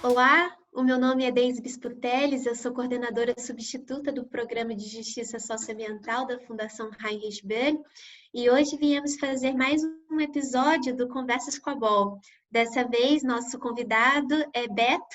Olá, o meu nome é Deise Bisputeles, eu sou coordenadora substituta do Programa de Justiça Socioambiental da Fundação Heinrich Böll e hoje viemos fazer mais um episódio do Conversas com a BOL. Dessa vez, nosso convidado é Beto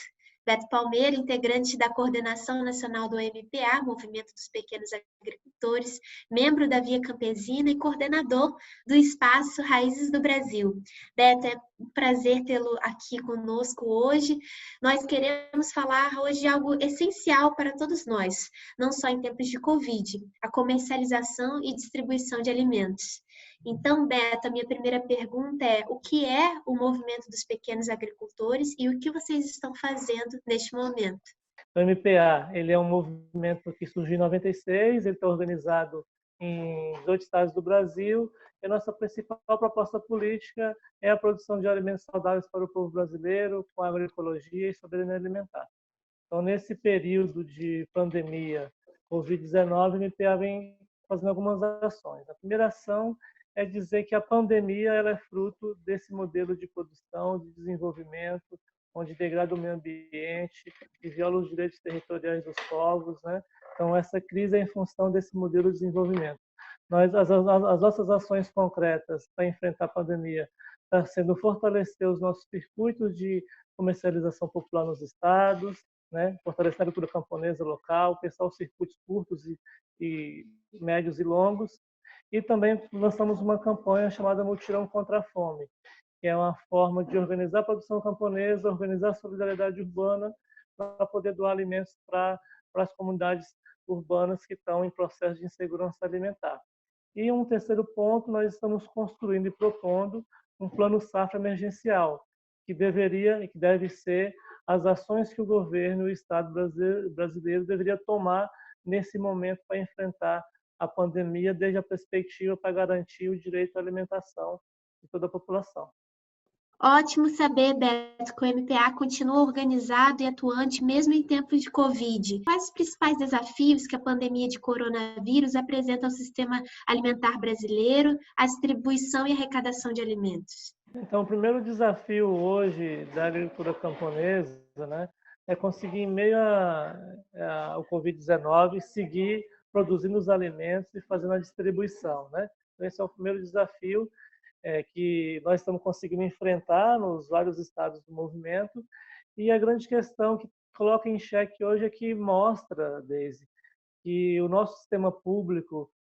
Palmeira, integrante da Coordenação Nacional do MPA, Movimento dos Pequenos Agricultores, membro da Via Campesina e coordenador do Espaço Raízes do Brasil. Beto, é um prazer tê-lo aqui conosco hoje. Nós queremos falar hoje de algo essencial para todos nós, não só em tempos de Covid, a comercialização e distribuição de alimentos. Então, Beto, a minha primeira pergunta é: o que é o movimento dos pequenos agricultores e o que vocês estão fazendo neste momento? O MPA, ele é um movimento que surgiu em 96, ele está organizado em 8 estados do Brasil, e a nossa principal proposta política é a produção de alimentos saudáveis para o povo brasileiro, com agroecologia e soberania alimentar. Então, nesse período de pandemia Covid-19, o MPA vem fazendo algumas ações. A primeira ação é dizer que a pandemia ela é fruto desse modelo de produção, de desenvolvimento, onde degrada o meio ambiente e viola os direitos territoriais dos povos, né? Então, essa crise é em função desse modelo de desenvolvimento. As nossas ações concretas para enfrentar a pandemia estão sendo fortalecer os nossos circuitos de comercialização popular nos estados, né? Fortalecer a agricultura camponesa local, pensar os circuitos curtos e médios e longos. E também lançamos uma campanha chamada Mutirão contra a Fome, que é uma forma de organizar a produção camponesa, organizar a solidariedade urbana para poder doar alimentos para as comunidades urbanas que estão em processo de insegurança alimentar. E um terceiro ponto, nós estamos construindo e propondo um plano safra emergencial, que deveria e que deve ser as ações que o governo e o Estado brasileiro deveria tomar nesse momento para enfrentar a pandemia, desde a perspectiva para garantir o direito à alimentação de toda a população. Ótimo saber, Beto, que o MPA continua organizado e atuante mesmo em tempos de Covid. Quais os principais desafios que a pandemia de coronavírus apresenta ao sistema alimentar brasileiro, à distribuição e arrecadação de alimentos? Então, o primeiro desafio hoje da agricultura camponesa, né, é conseguir, em meio ao Covid-19, seguir produzindo os alimentos e fazendo a distribuição, né? Então, esse é o primeiro desafio que nós estamos conseguindo enfrentar nos vários estados do movimento. E a grande questão que coloca em xeque hoje é que mostra, Deise, que o nosso sistema público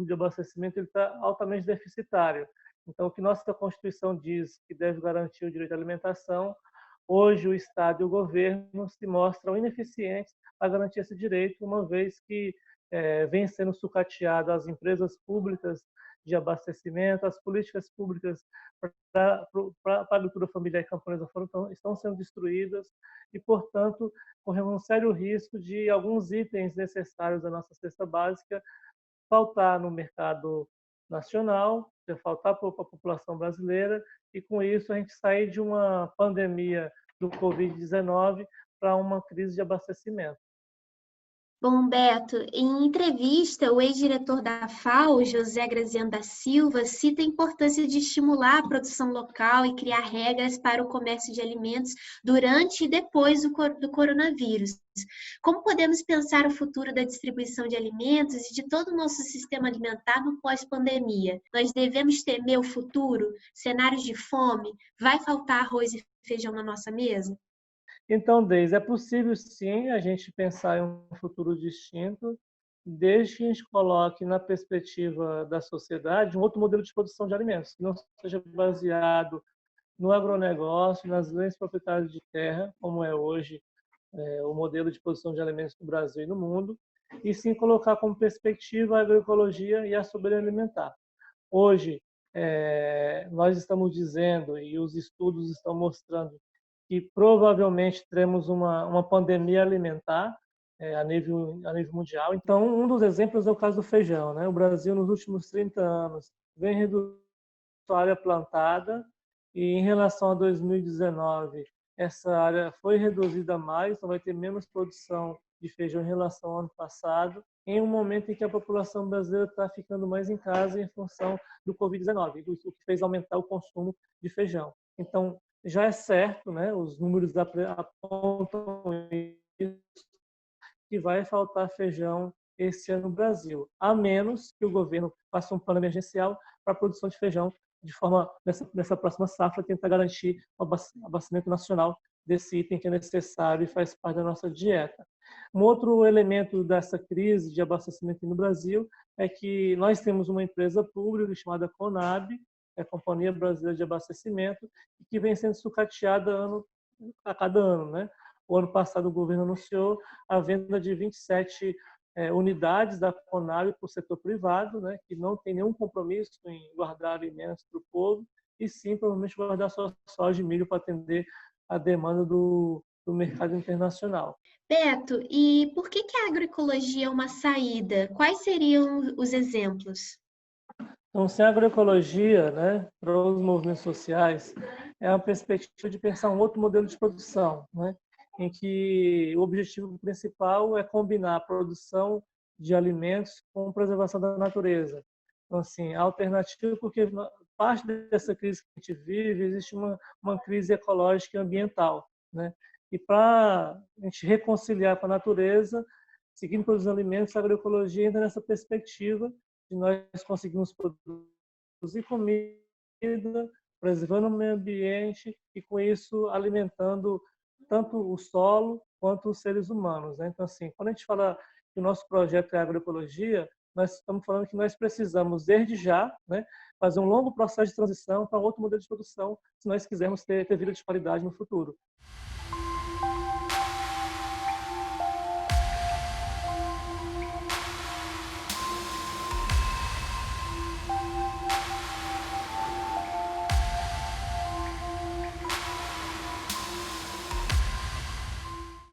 de abastecimento está altamente deficitário. Então, o que nossa Constituição diz que deve garantir o direito à alimentação, hoje o Estado e o governo se mostram ineficientes a garantir esse direito, uma vez que vem sendo sucateado as empresas públicas de abastecimento, as políticas públicas para a agricultura familiar e camponesa estão sendo destruídas e, portanto, corremos um sério risco de alguns itens necessários da nossa cesta básica faltar no mercado nacional, faltar para a população brasileira, e com isso a gente sair de uma pandemia do Covid-19 para uma crise de abastecimento. Bom, Beto, em entrevista, o ex-diretor da FAO, José Graziano da Silva, cita a importância de estimular a produção local e criar regras para o comércio de alimentos durante e depois do coronavírus. Como podemos pensar o futuro da distribuição de alimentos e de todo o nosso sistema alimentar no pós-pandemia? Nós devemos temer o futuro? Cenários de fome? Vai faltar arroz e feijão na nossa mesa? Então, Deise, é possível sim a gente pensar em um futuro distinto, desde que a gente coloque na perspectiva da sociedade um outro modelo de produção de alimentos, que não seja baseado no agronegócio, nas grandes proprietárias de terra, como é hoje o modelo de produção de alimentos no Brasil e no mundo, e sim colocar como perspectiva a agroecologia e a soberania alimentar. Hoje, nós estamos dizendo, e os estudos estão mostrando, que provavelmente teremos uma pandemia alimentar a nível mundial. Então, um dos exemplos é o caso do feijão, né? O Brasil, nos últimos 30 anos, vem reduzindo a área plantada, e em relação a 2019, essa área foi reduzida mais, então vai ter menos produção de feijão em relação ao ano passado. em um momento em que a população brasileira está ficando mais em casa em função do Covid-19, o que fez aumentar o consumo de feijão. Então, já é certo, né, os números apontam isso, que vai faltar feijão esse ano no Brasil, a menos que o governo faça um plano emergencial para a produção de feijão de forma, nessa próxima safra, tentar garantir o abastecimento nacional desse item que é necessário e faz parte da nossa dieta. Um outro elemento dessa crise de abastecimento no Brasil é que nós temos uma empresa pública chamada Conab, é a Companhia Brasileira de Abastecimento, que vem sendo sucateada a cada ano, né? O ano passado o governo anunciou a venda de 27 unidades da Conab para o setor privado, né, que não tem nenhum compromisso em guardar alimentos para o povo, e sim, provavelmente, guardar só soja e milho para atender a demanda do mercado internacional. Beto, e por que a agroecologia é uma saída? Quais seriam os exemplos? Então, se a agroecologia, né, para os movimentos sociais, é a perspectiva de pensar um outro modelo de produção, né, em que o objetivo principal é combinar a produção de alimentos com a preservação da natureza. Então, assim, a alternativa, porque parte dessa crise que a gente vive, existe uma crise ecológica e ambiental, né? E para a gente reconciliar com a natureza, seguindo produzir alimentos, a agroecologia entra nessa perspectiva de nós conseguimos produzir comida, preservando o meio ambiente e, com isso, alimentando tanto o solo quanto os seres humanos, né? Então, assim, quando a gente fala que o nosso projeto é agroecologia, nós estamos falando que nós precisamos, desde já, né, fazer um longo processo de transição para outro modelo de produção, se nós quisermos ter vida de qualidade no futuro.